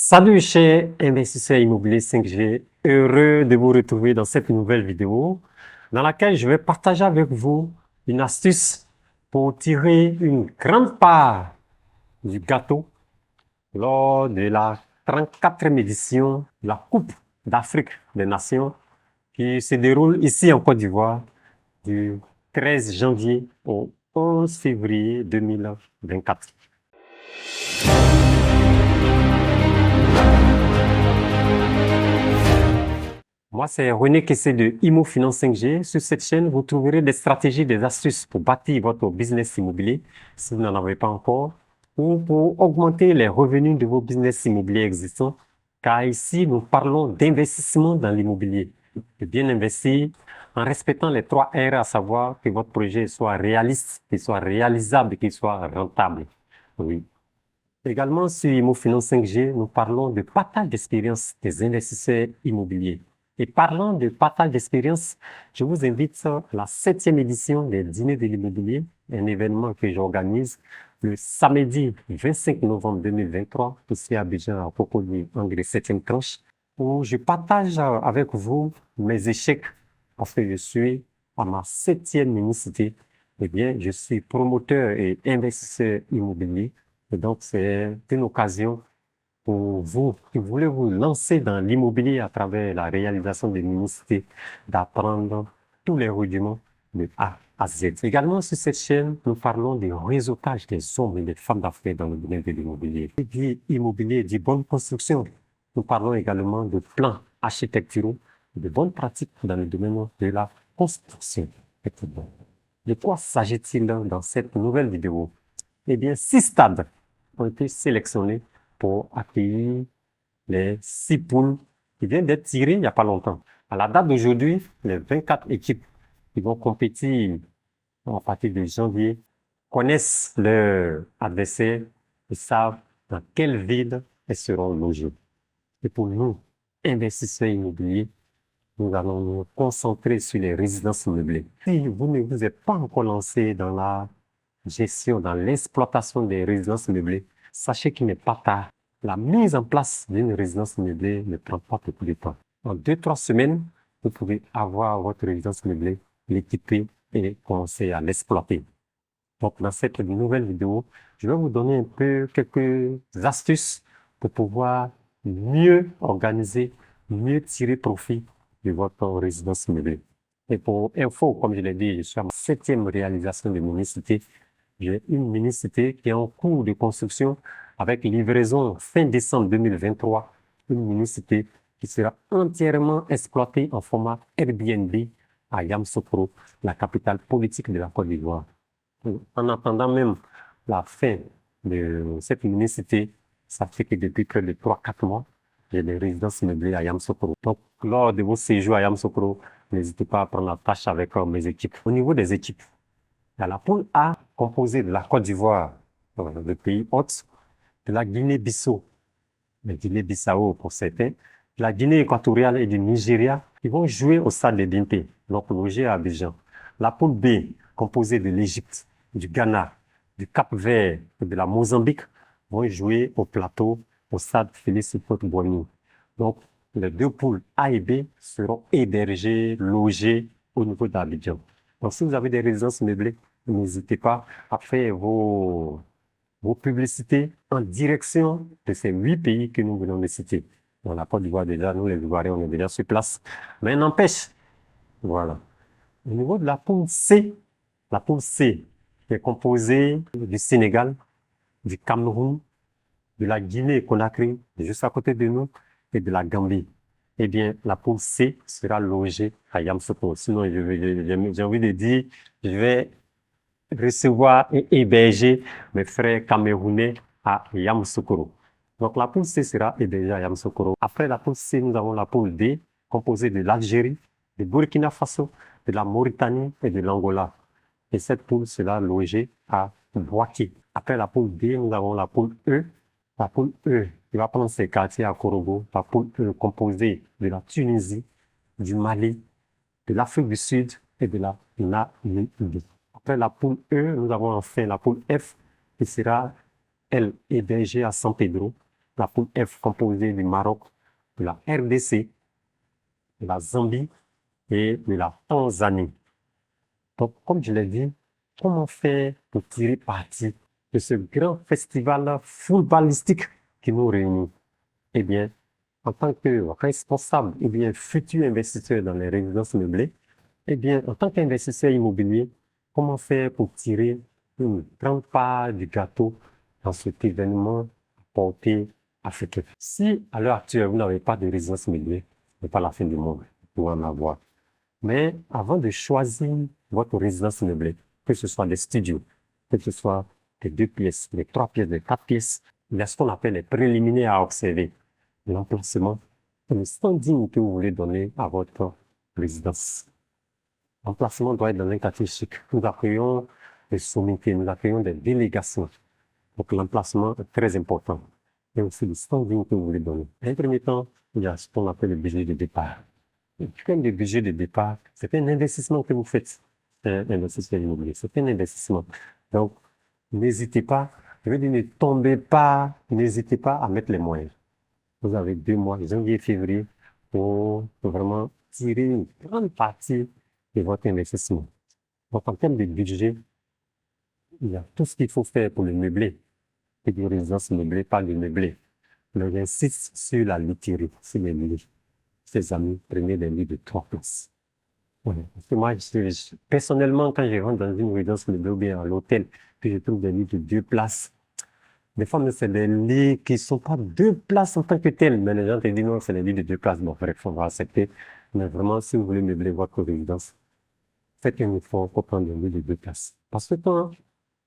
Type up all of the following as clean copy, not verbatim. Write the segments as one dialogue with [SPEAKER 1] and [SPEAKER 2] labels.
[SPEAKER 1] Salut chers investisseurs immobiliers 5G, heureux de vous retrouver dans cette nouvelle vidéo dans laquelle je vais partager avec vous une astuce pour tirer une grande part du gâteau lors de la 34e édition de la Coupe d'Afrique des Nations qui se déroule ici en Côte d'Ivoire du 13 janvier au 11 février 2024. Moi, c'est René Kessé de Imo Finance 5G. Sur cette chaîne, vous trouverez des stratégies, des astuces pour bâtir votre business immobilier si vous n'en avez pas encore, ou pour augmenter les revenus de vos business immobiliers existants. Car ici, nous parlons d'investissement dans l'immobilier. De bien investir en respectant les 3 R, à savoir que votre projet soit réaliste, qu'il soit réalisable, qu'il soit rentable. Oui. Également, sur Imo Finance 5G, nous parlons de partage d'expérience des investisseurs immobiliers. Et parlant de partage d'expérience, je vous invite à la 7e édition des Dîners de l'immobilier, un événement que j'organise le samedi 25 novembre 2023, ici à Abidjan, à Cocody, Anglais 7e tranche, où je partage avec vous mes échecs parce que je suis à ma 7e unicité. Eh bien, je suis promoteur et investisseur immobilier. Et donc, c'est une occasion pour vous qui voulez vous lancer dans l'immobilier à travers la réalisation des mini-cités, d'apprendre tous les rudiments de A à Z. Également, sur cette chaîne, nous parlons du réseautage des hommes et des femmes d'affaires dans le domaine de l'immobilier. Qui dit immobilier dit bonne construction. Nous parlons également de plans architecturaux, de bonnes pratiques dans le domaine de la construction. De quoi s'agit-il dans cette nouvelle vidéo? Eh bien, 6 stades ont été sélectionnés pour accueillir les 6 poules qui viennent d'être tirées il n'y a pas longtemps. À la date d'aujourd'hui, les 24 équipes qui vont compétir à partir de janvier connaissent leur adversaire et savent dans quelle ville elles seront logées. Et pour nous, investisseurs immobiliers, nous allons nous concentrer sur les résidences meublées. Si vous ne vous êtes pas encore lancé dans la gestion, dans l'exploitation des résidences meublées, sachez qu'il n'est pas tard. La mise en place d'une résidence meublée ne prend pas beaucoup de temps. En 2-3 semaines, vous pouvez avoir votre résidence meublée, l'équiper et commencer à l'exploiter. Donc, dans cette nouvelle vidéo, je vais vous donner un peu quelques astuces pour pouvoir mieux organiser, mieux tirer profit de votre résidence meublée. Et pour info, comme je l'ai dit, je suis à ma 7e réalisation de mini-cité. J'ai une mini-cité qui est en cours de construction avec livraison fin décembre 2023. Une mini-cité qui sera entièrement exploitée en format Airbnb à Yamoussoukro, la capitale politique de la Côte d'Ivoire. En attendant même la fin de cette mini-cité, ça fait que depuis près de 3-4 mois, j'ai des résidences meublées à Yamoussoukro. Donc, lors de vos séjours à Yamoussoukro, n'hésitez pas à prendre la tâche avec mes équipes. Au niveau des équipes, il y a la poule A composée de la Côte d'Ivoire, le pays hôte, de la Guinée-Bissau, la Guinée-Bissau pour certains, de la Guinée équatoriale et du Nigeria, qui vont jouer au stade de Dimpé, donc logés à Abidjan. La poule B, composée de l'Égypte, du Ghana, du Cap-Vert et de la Mozambique, vont jouer au plateau, au stade Félix Houphouët-Boigny. Donc, les 2 poules A et B seront hébergées, logées au niveau d'Abidjan. Donc, si vous avez des résidences meublées, n'hésitez pas à faire vos publicités en direction de ces 8 pays que nous venons de citer. Dans la Côte d'Ivoire déjà, nous les Ivoiriens, on est déjà sur place. Mais n'empêche, voilà. Au niveau de la poule C qui est composée du Sénégal, du Cameroun, de la Guinée-Conakry, juste à côté de nous, et de la Gambie. Eh bien, la poule C sera logée à Yamoussoukro. Sinon, j'ai envie de dire, je vais recevoir et héberger mes frères camerounais à Yamoussoukro. Donc, la poule C sera hébergée à Yamoussoukro. Après la poule C, nous avons la poule D, composée de l'Algérie, du Burkina Faso, de la Mauritanie et de l'Angola. Et cette poule sera logée à Bouaké. Après la poule D, nous avons la poule E. La poule E, qui va prendre ses quartiers à Korogo. La poule E composée de la Tunisie, du Mali, de l'Afrique du Sud et de la Namibie. Après la poule E, nous avons enfin la poule F qui sera, elle, hébergée à San Pedro, La poule F composée du Maroc, de la RDC, de la Zambie et de la Tanzanie. Donc, comme je l'ai dit, comment faire pour tirer parti de ce grand festival footballistique qui nous réunit? Eh bien, en tant que responsable ou bien futur investisseur dans les résidences meublées, eh bien, en tant qu'investisseur immobilier, comment faire pour tirer une grande part du gâteau dans cet événement porté africain? Si à l'heure actuelle, vous n'avez pas de résidence meublée, ce n'est pas la fin du monde, vous pouvez en avoir. Mais avant de choisir votre résidence meublée, que ce soit des studios, que ce soit des 2 pièces, des 3 pièces, des 4 pièces, il y a ce qu'on appelle les préliminaires à observer. L'emplacement, le standing que vous voulez donner à votre résidence. L'emplacement doit être dans un quartier chic. Nous accueillons des sommités, nous accueillons des délégations. Donc l'emplacement est très important. Et aussi le standing que vous voulez donner. En premier temps, il y a ce qu'on appelle le budget de départ. Comme le budget de départ, c'est un investissement que vous faites. C'est un investissement immobilier, c'est un investissement. Donc, n'hésitez pas, je veux dire, n'hésitez pas à mettre les moyens. Vous avez 2 mois, janvier et février, pour vraiment tirer une grande partie de votre investissement. Donc, en termes de budget, il y a tout ce qu'il faut faire pour le meubler. Et des résidences meublées, pas le meubler. Mais j'insiste sur la literie, sur les lits. Ses amis, prenez des lits de 3 places. Ouais. Parce que moi, personnellement, quand je rentre dans une résidence meublée ou bien à l'hôtel, puis je trouve des lits de 2 places, des fois, c'est des lits qui ne sont pas 2 places en tant que tels, mais les gens te disent non, c'est des lits de 2 places. Bon, bref, on va accepter. Mais vraiment, si vous voulez meubler votre résidence, faites un effort pour prendre des lits de 2 places. Parce que quand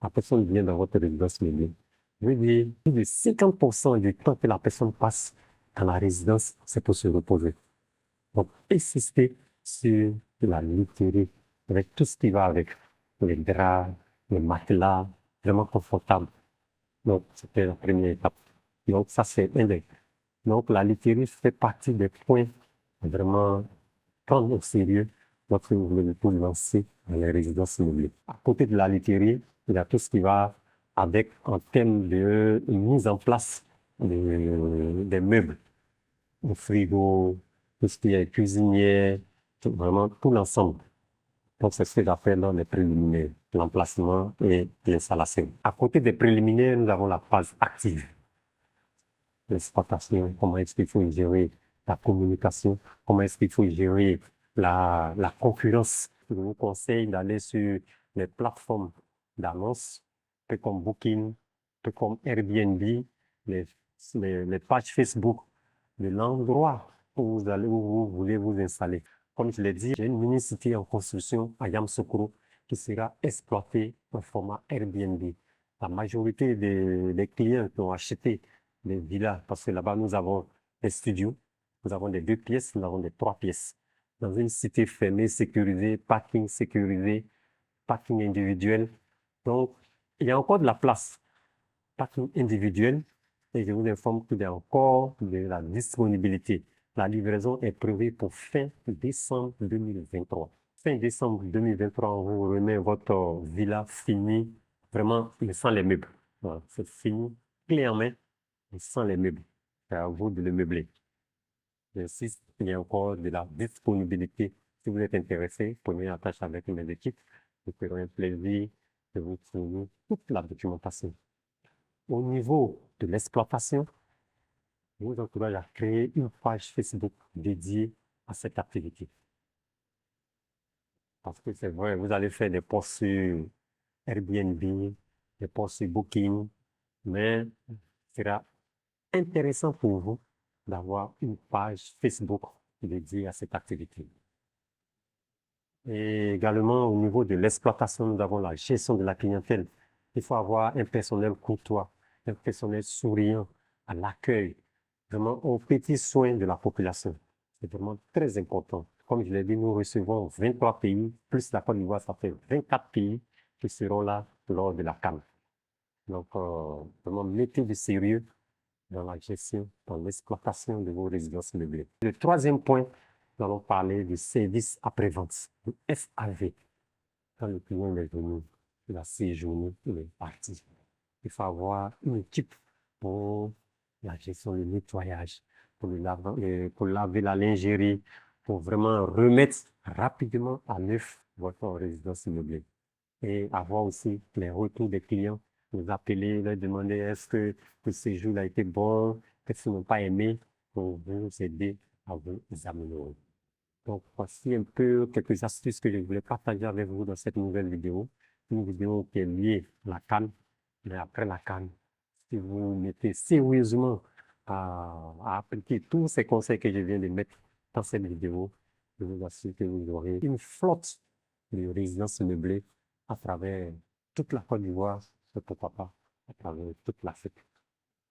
[SPEAKER 1] la personne vient dans votre résidence meublée, je veux dire, plus de 50% du temps que la personne passe dans la résidence, c'est pour se reposer. Donc, insistez sur la literie avec tout ce qui va avec les draps, les matelas, vraiment confortables. Donc, c'était la première étape. Donc, ça, c'est un des. Donc, la literie fait partie des points à vraiment prendre au sérieux lorsque vous voulez vous lancer dans les résidences meublées. À côté de la literie, il y a tout ce qui va avec en termes de mise en place des meubles, le frigo, tout ce qui est cuisinier, vraiment tout l'ensemble. Donc, c'est ce que j'appelle dans les préliminaires, l'emplacement et l'installation. À côté des préliminaires, nous avons la phase active. L'exploitation, comment est-ce qu'il faut gérer la communication, comment est-ce qu'il faut gérer la concurrence. Je vous conseille d'aller sur les plateformes d'annonces, peu comme Booking, peu comme Airbnb, les pages Facebook de l'endroit où vous voulez vous installer. Comme je l'ai dit, j'ai une mini-cité en construction à Yamoussoukro qui sera exploitée en format Airbnb. La majorité des clients qui ont acheté des villas, parce que là-bas, nous avons des studios, nous avons des 2 pièces, nous avons des 3 pièces. Dans une cité fermée, sécurisée, parking individuel. Donc, il y a encore de la place, parking individuel, et je vous informe qu'il y a encore de la disponibilité. La livraison est prévue pour fin décembre 2023. Fin décembre 2023, on vous remet votre villa finie, vraiment, sans les meubles. Voilà, c'est fini, clé en main, sans les meubles. C'est à vous de le meubler. J'insiste, il y a encore de la disponibilité. Si vous êtes intéressé, prenez attache avec mes équipes. Nous ferons un plaisir de vous fournir toute la documentation. Au niveau de l'exploitation, je vous encourage à créer une page Facebook dédiée à cette activité. Parce que c'est vrai, vous allez faire des posts sur Airbnb, des posts sur Booking, mais ce sera intéressant pour vous d'avoir une page Facebook dédiée à cette activité. Et également, au niveau de l'exploitation, nous avons la gestion de la clientèle. Il faut avoir un personnel courtois, un personnel souriant à l'accueil, vraiment aux petits soins de la population. C'est vraiment très important. Comme je l'ai dit, nous recevons 23 pays, plus la Côte d'Ivoire, ça fait 24 pays qui seront là lors de la CAN. Donc, vraiment, mettez du sérieux dans la gestion, dans l'exploitation de vos résidences meublées. Le troisième point, nous allons parler du service après-vente, du SAV. Quand le client est venu, il a séjourné, il est parti. Il faut avoir une équipe pour la gestion, le nettoyage, pour laver la lingerie, pour vraiment remettre rapidement à neuf votre résidence immeublée. Et avoir aussi les retours des clients, les appeler, leur demander est-ce que le séjour a été bon, qu'est-ce qu'ils n'ont pas aimé, pour vous aider à vous améliorer. Donc, voici un peu quelques astuces que je voulais partager avec vous dans cette nouvelle vidéo. Une vidéo qui est liée à la CAN. Mais après la CAN, si vous mettez sérieusement à appliquer tous ces conseils que je viens de mettre dans cette vidéo, je vous assure que vous aurez une flotte de résidences meublées à travers toute la Côte d'Ivoire, et pourquoi pas à travers toute l'Afrique.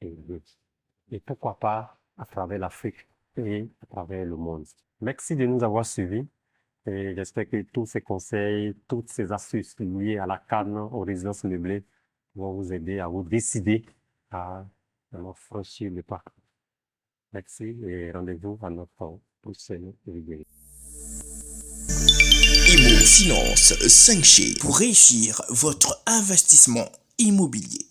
[SPEAKER 1] Et pourquoi pas à travers l'Afrique et à travers le monde. Merci de nous avoir suivis et j'espère que tous ces conseils, toutes ces astuces liées à la CAN, aux résidences meublées vont vous aider à vous décider à franchir le pas. Merci et rendez-vous à notre prochaine vidéo.
[SPEAKER 2] Imo Finance 5G pour réussir votre investissement immobilier.